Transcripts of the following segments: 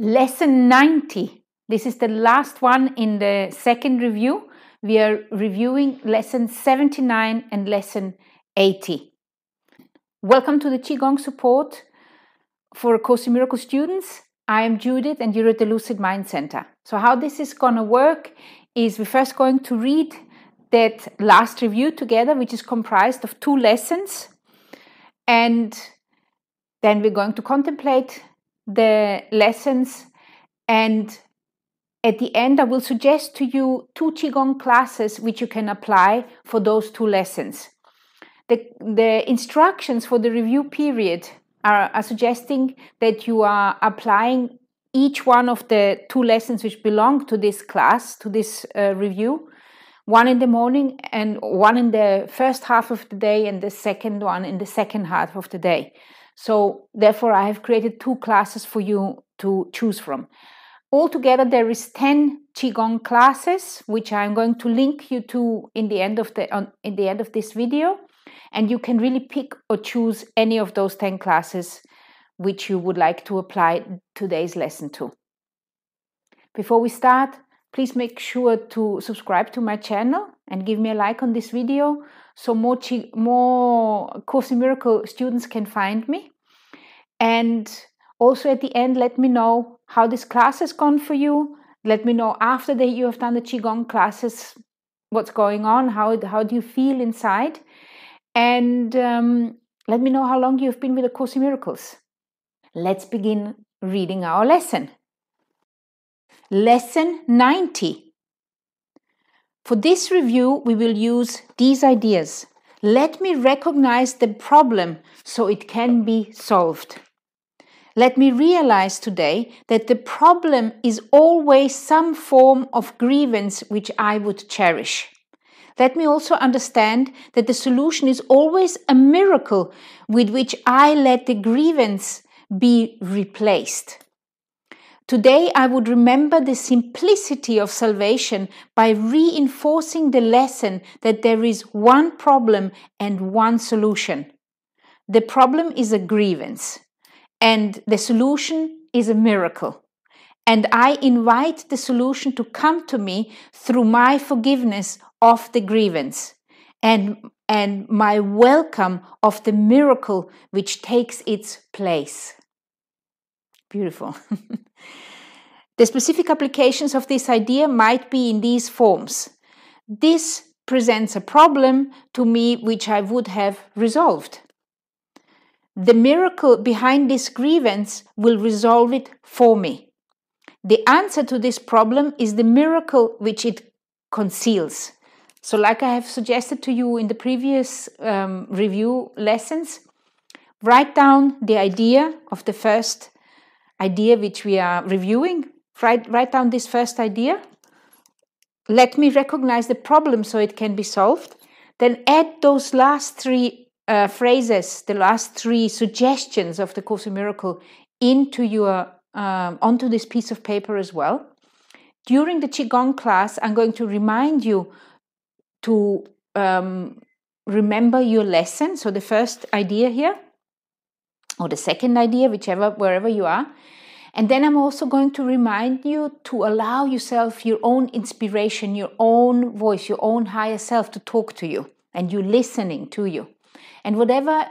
Lesson 90. This is the last one in the second review. We are reviewing lesson 79 and lesson 80. Welcome to the Qigong support for Course in Miracles students. I am Judith and you're at the Lucid Mind Center. So how this is going to work is we're first going to read that last review together, which is comprised of 2 lessons. And then we're going to contemplate the lessons, and at the end I will suggest to you 2 Qigong classes which you can apply for those 2 lessons. The instructions for the review period are suggesting that you are applying each one of the 2 lessons which belong to this class, to this review, one in the morning and one in the first half of the day and the second one in the second half of the day. So therefore I have created 2 classes for you to choose from. Altogether there is 10 Qigong classes which I'm going to link you to in the end of this video, and you can really pick or choose any of those 10 classes which you would like to apply today's lesson to. Before we start, please make sure to subscribe to my channel and give me a like on this video so more Course in Miracles students can find me. And also at the end, let me know how this class has gone for you. Let me know after that you have done the Qigong classes, what's going on, how do you feel inside. And let me know how long you've been with the Course in Miracles. Let's begin reading our lesson. Lesson 90. For this review, we will use these ideas. Let me recognize the problem so it can be solved. Let me realize today that the problem is always some form of grievance which I would cherish. Let me also understand that the solution is always a miracle with which I let the grievance be replaced. Today I would remember the simplicity of salvation by reinforcing the lesson that there is one problem and one solution. The problem is a grievance, and the solution is a miracle. And I invite the solution to come to me through my forgiveness of the grievance and my welcome of the miracle which takes its place. Beautiful. The specific applications of this idea might be in these forms. This presents a problem to me which I would have resolved. The miracle behind this grievance will resolve it for me. The answer to this problem is the miracle which it conceals. So like I have suggested to you in the previous review lessons, write down the idea of the first idea which we are reviewing. Write down this first idea. Let me recognize the problem so it can be solved. Then add those last 3 phrases, the last 3 suggestions of the Course in Miracles into your onto this piece of paper as well. During the Qigong class, I'm going to remind you to remember your lesson. So the first idea here, or the second idea, wherever you are. And then I'm also going to remind you to allow yourself your own inspiration, your own voice, your own higher self to talk to you, and you listening to you. And whatever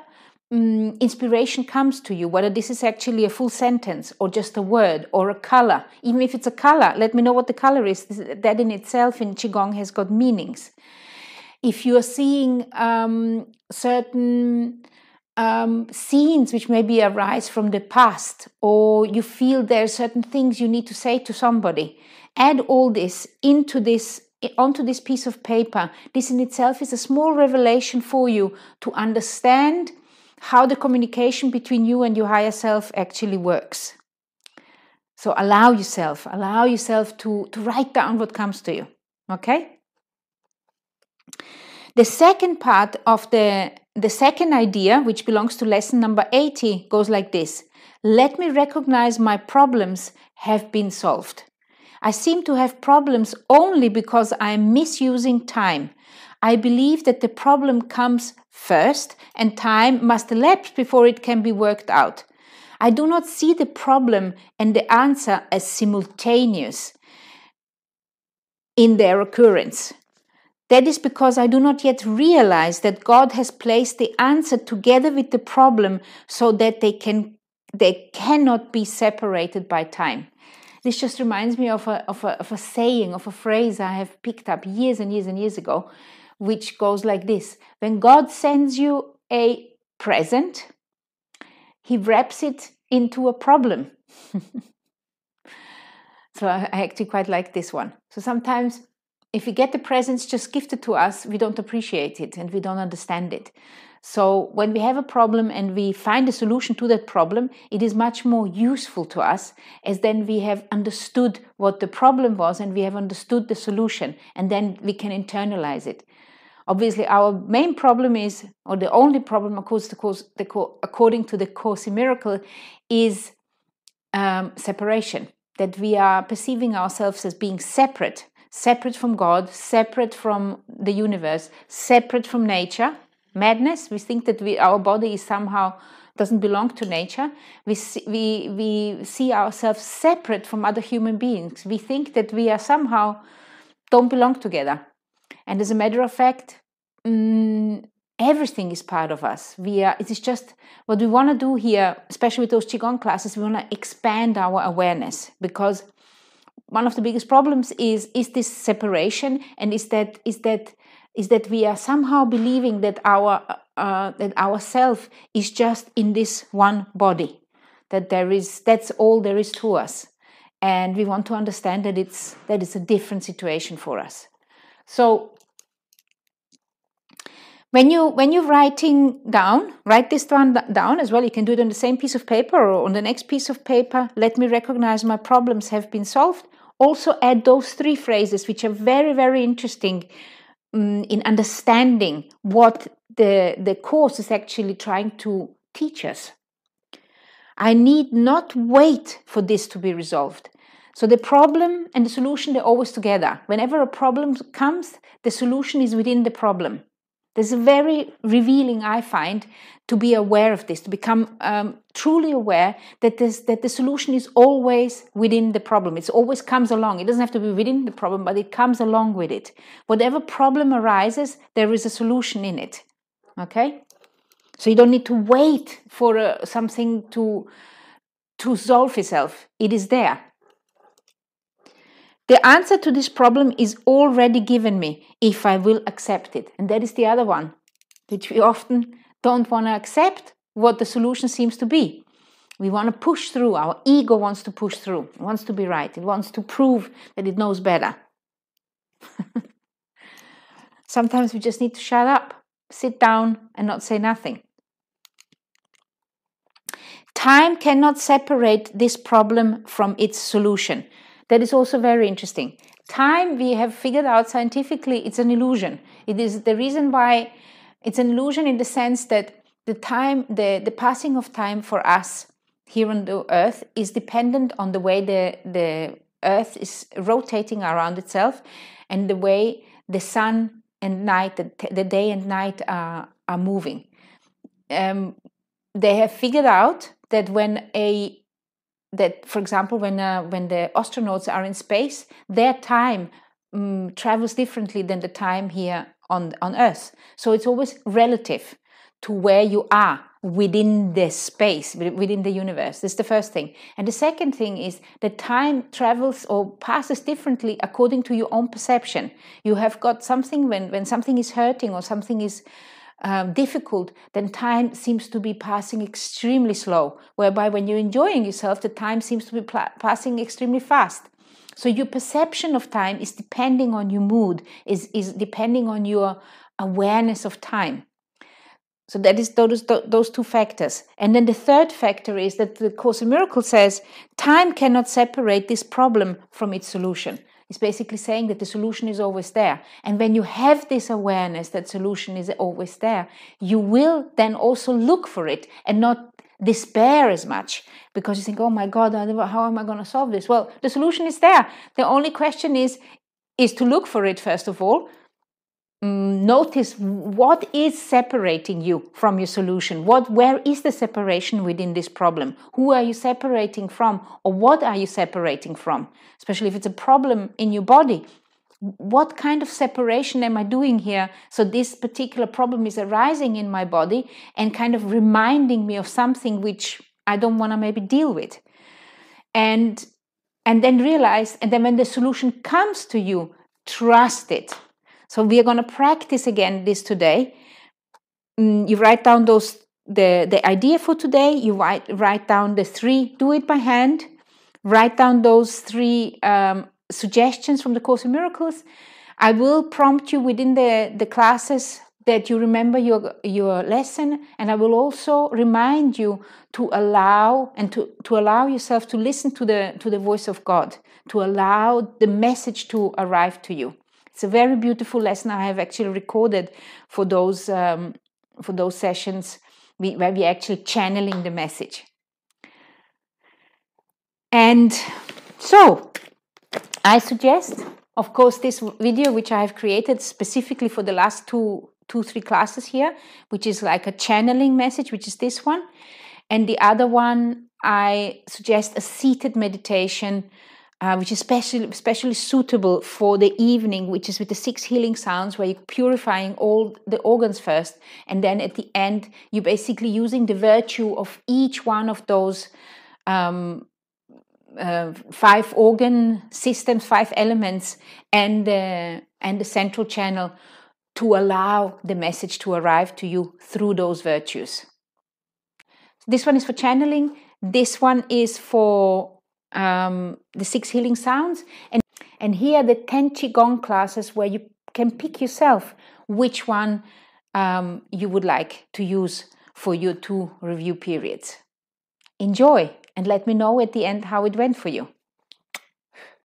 inspiration comes to you, whether this is actually a full sentence or just a word or a color, even if it's a color, let me know what the color is. That in itself in Qigong has got meanings. If you are seeing certain scenes which maybe arise from the past, or you feel there are certain things you need to say to somebody, add all this onto this piece of paper. This in itself is a small revelation for you to understand how the communication between you and your higher self actually works. So allow yourself to write down what comes to you. Okay? The second part of the second idea, which belongs to lesson number 80, goes like this. Let me recognize my problems have been solved. I seem to have problems only because I am misusing time. I believe that the problem comes first and time must elapse before it can be worked out. I do not see the problem and the answer as simultaneous in their occurrence. That is because I do not yet realize that God has placed the answer together with the problem so that they cannot be separated by time. This just reminds me of a saying, of a phrase I have picked up years and years and years ago, which goes like this. When God sends you a present, He wraps it into a problem. So I actually quite like this one. So sometimes if we get the presents just gifted to us, we don't appreciate it and we don't understand it. So when we have a problem and we find a solution to that problem, it is much more useful to us, as then we have understood what the problem was and we have understood the solution, and then we can internalize it. Obviously, our main problem is, or the only problem according to the Course in Miracle, is separation. That we are perceiving ourselves as being separate from God, separate from the universe, separate from nature. Madness. We think that our body is somehow doesn't belong to nature. We see ourselves separate from other human beings. We think that we are somehow don't belong together. And as a matter of fact, everything is part of us. It is just what we want to do here, especially with those Qigong classes. We want to expand our awareness, because one of the biggest problems is this separation, and is that we are somehow believing that our self is just in this one body, that's all there is to us, and we want to understand that it's a different situation for us. So when you're writing down, write this one down as well. You can do it on the same piece of paper or on the next piece of paper. Let me recognize my problems have been solved. Also add those 3 phrases, which are very, very interesting in understanding what the Course is actually trying to teach us. I need not wait for this to be resolved. So the problem and the solution, they're always together. Whenever a problem comes, the solution is within the problem. This is very revealing, I find, to be aware of this, to become truly aware that the solution is always within the problem. It always comes along. It doesn't have to be within the problem, but it comes along with it. Whatever problem arises, there is a solution in it. Okay? So you don't need to wait for something to solve itself. It is there. The answer to this problem is already given me if I will accept it. And that is the other one, which we often don't want to accept what the solution seems to be. We want to push through. Our ego wants to push through. It wants to be right. It wants to prove that it knows better. Sometimes we just need to shut up, sit down and not say nothing. Time cannot separate this problem from its solution. That is also very interesting. Time, we have figured out scientifically, it's an illusion. It is the reason why it's an illusion, in the sense that the passing of time for us here on the earth is dependent on the way the earth is rotating around itself, and the way the sun and night, the day and night are moving. They have figured out that for example, when the astronauts are in space, their time travels differently than the time here on Earth. So it's always relative to where you are within the space, within the universe. This is the first thing. And the second thing is that time travels or passes differently according to your own perception. You have got something, when something is hurting or something is difficult, then time seems to be passing extremely slow, whereby when you're enjoying yourself, the time seems to be passing extremely fast. So your perception of time is depending on your mood, is depending on your awareness of time. So that is those 2 factors. And then the third factor is that the Course in Miracles says time cannot separate this problem from its solution. It's basically saying that the solution is always there. And when you have this awareness that solution is always there, you will then also look for it and not despair as much, because you think, oh my God, how am I going to solve this? Well, the solution is there. The only question is to look for it, first of all, notice what is separating you from your solution. Where is the separation within this problem? Who are you separating from, or what are you separating from? Especially if it's a problem in your body. What kind of separation am I doing here? So this particular problem is arising in my body and kind of reminding me of something which I don't want to maybe deal with. And then realize, and then when the solution comes to you, trust it. So we are going to practice again this today. You write down the idea for today. You write down the 3, do it by hand. Write down those 3 suggestions from the Course in Miracles. I will prompt you within the classes that you remember your lesson, and I will also remind you to allow yourself to listen to the voice of God, to allow the message to arrive to you. It's a very beautiful lesson I have actually recorded for those sessions where we're actually channeling the message. And so I suggest, of course, this video which I have created specifically for the last 2-3 classes here, which is like a channeling message, which is this one. And the other one, I suggest a seated meditation, which is especially suitable for the evening, which is with the 6 healing sounds, where you're purifying all the organs first. And then at the end, you're basically using the virtue of each one of those 5 organ systems, 5 elements, and the central channel to allow the message to arrive to you through those virtues. This one is for channeling. This one is for the 6 healing sounds. And here are the 10 Qigong classes where you can pick yourself which one you would like to use for your 2 review periods. Enjoy, and let me know at the end how it went for you.